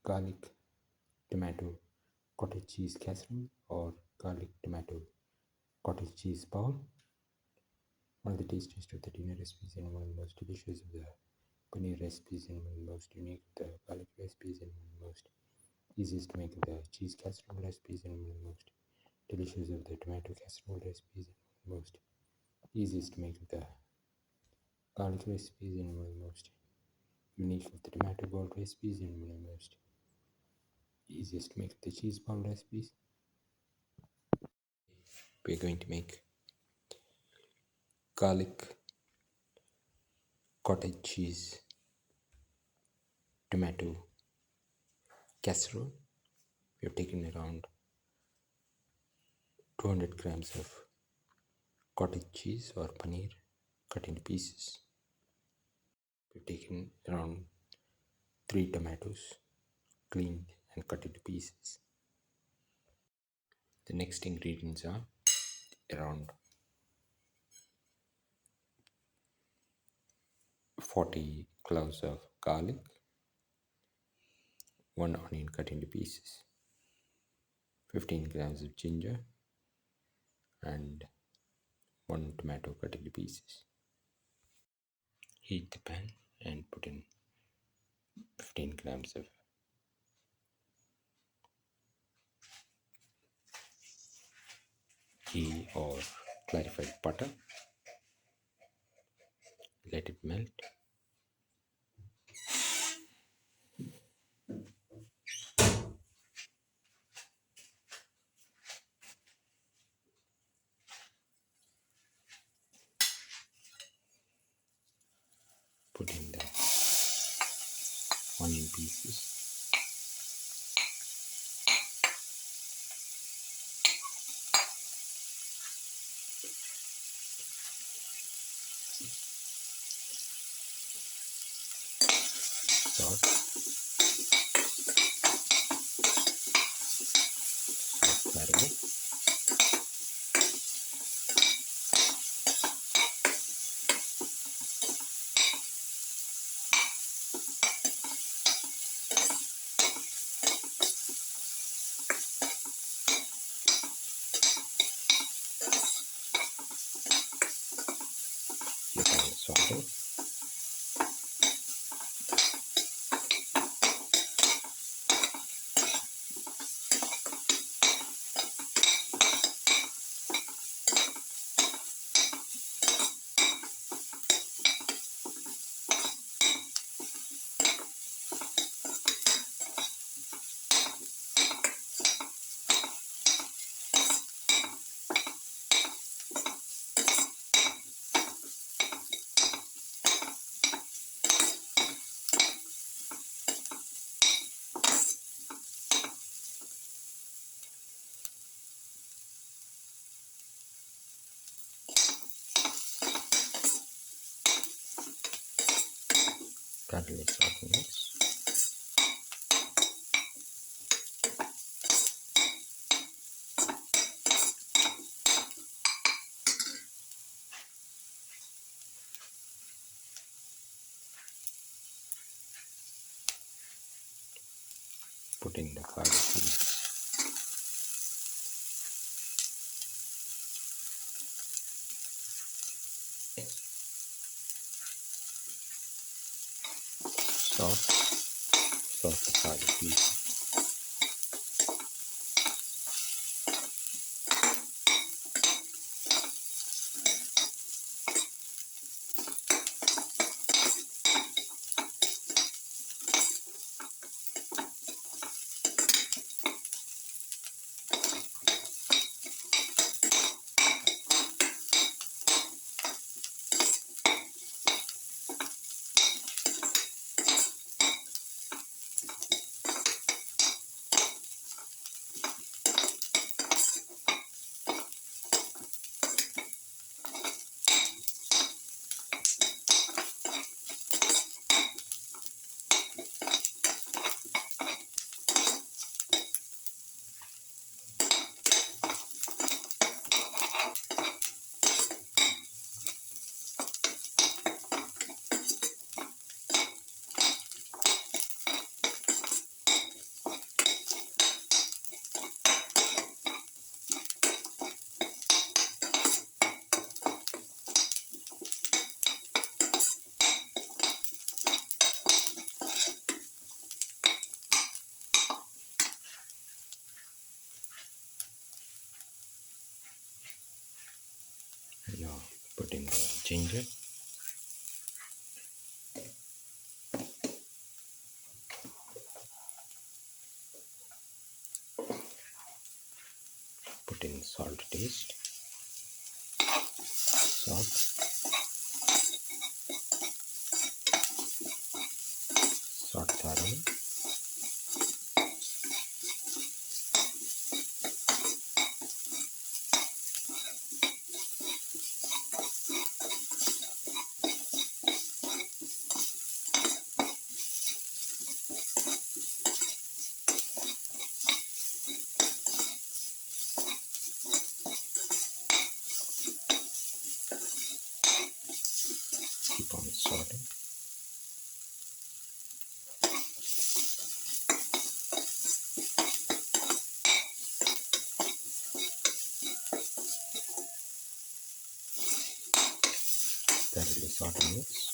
garlic tomato cottage cheese casserole or garlic tomato cottage cheese bowl. One of the tastiest of the dinner recipes and one of the most delicious of the paneer recipes and one of the most unique of the garlic recipes and one of the most easiest to make of the cheese casserole recipes and one of the most delicious of the tomato casserole recipes and one of the most easiest to make of the garlic recipes and one of the most unique of the tomato bowl recipes and one of the most easiest to make of the cheese bowl recipes. We're going to make garlic cottage cheese tomato casserole. We have taken around 200 grams of cottage cheese or paneer cut into pieces. We've taken around 3 tomatoes cleaned and cut into pieces. The next ingredients are around 40 cloves of garlic, 1 onion cut into pieces, 15 grams of ginger and 1 tomato cut into pieces. Heat the pan and put in 15 grams of ghee or clarified butter. Let it melt. Put in the onion pieces. Salt. Caramel. Saute. Garlic sauté mix. Put in the garlic piece. Sauce the garlic piece. Put in the ginger. Put in salt taste. Salt. Salt thoroughly. Keep on salting. Thoroughly salt and mix.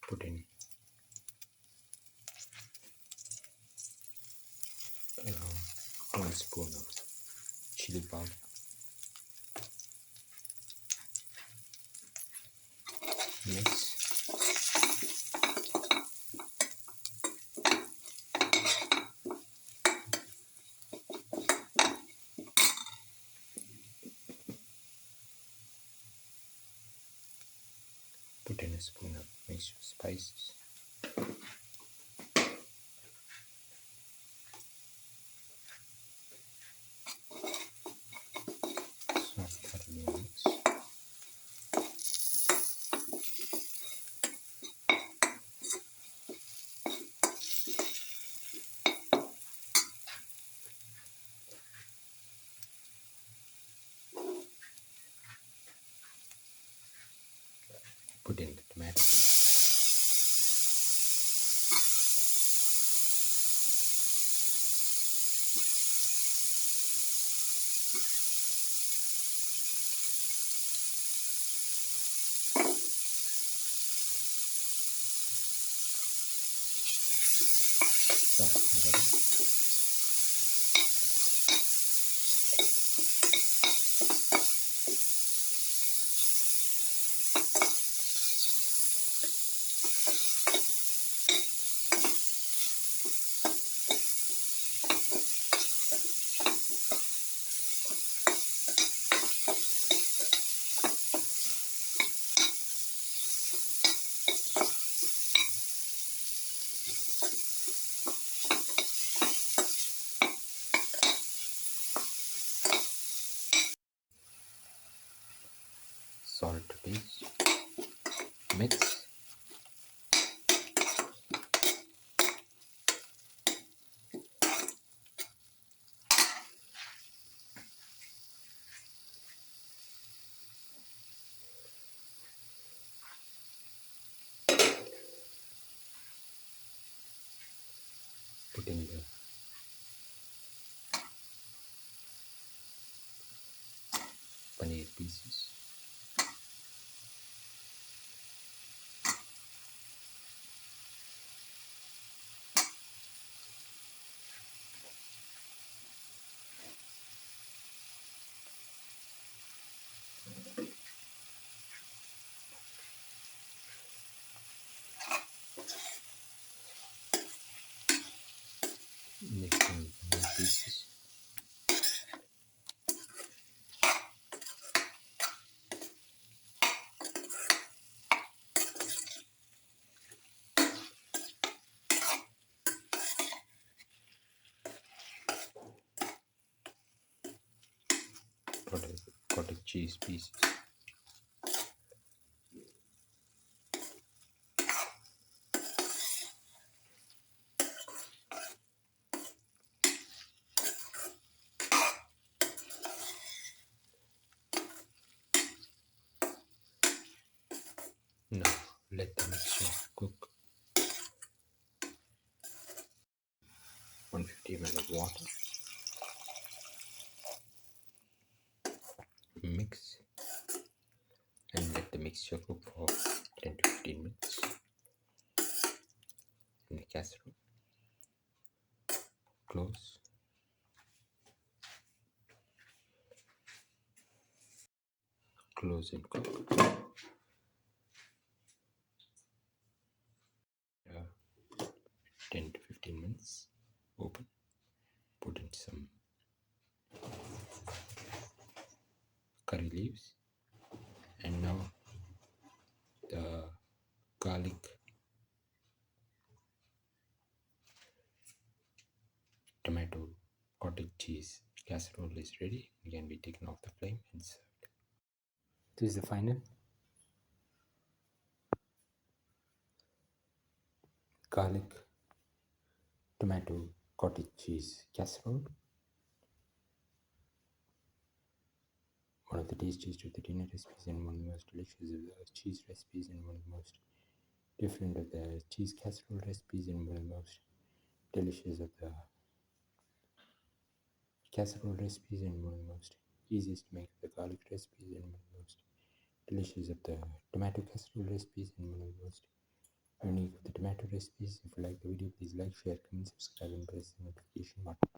Put in 1 spoon of chili powder. Mix. Put in a spoon of mixed spices. Salt thoroughly mix. Put in the tomatoes. Salt thoroughly. Salt to taste. Mix. Put in the paneer pieces. cottage cheese pieces. Now let the mixture cook. 150 ml of water. Mix and let the mixture cook for 10 to 15 minutes in the casserole. Close. Close and cook. 10 to 15 minutes. Open. Put in some curry leaves, and now the garlic tomato cottage cheese casserole is ready. It can be taken off the flame and served. This is the final garlic tomato cottage cheese casserole. One of the tastiest of the dinner recipes and one of the most delicious of the cheese recipes and one of the most different of the cheese casserole recipes and one of the most delicious of the casserole recipes and one of the most easiest to make the garlic recipes and one of the most delicious of the tomato casserole recipes and one of the most unique of the tomato recipes. If you like the video, please like, share, comment, subscribe and press the notification button.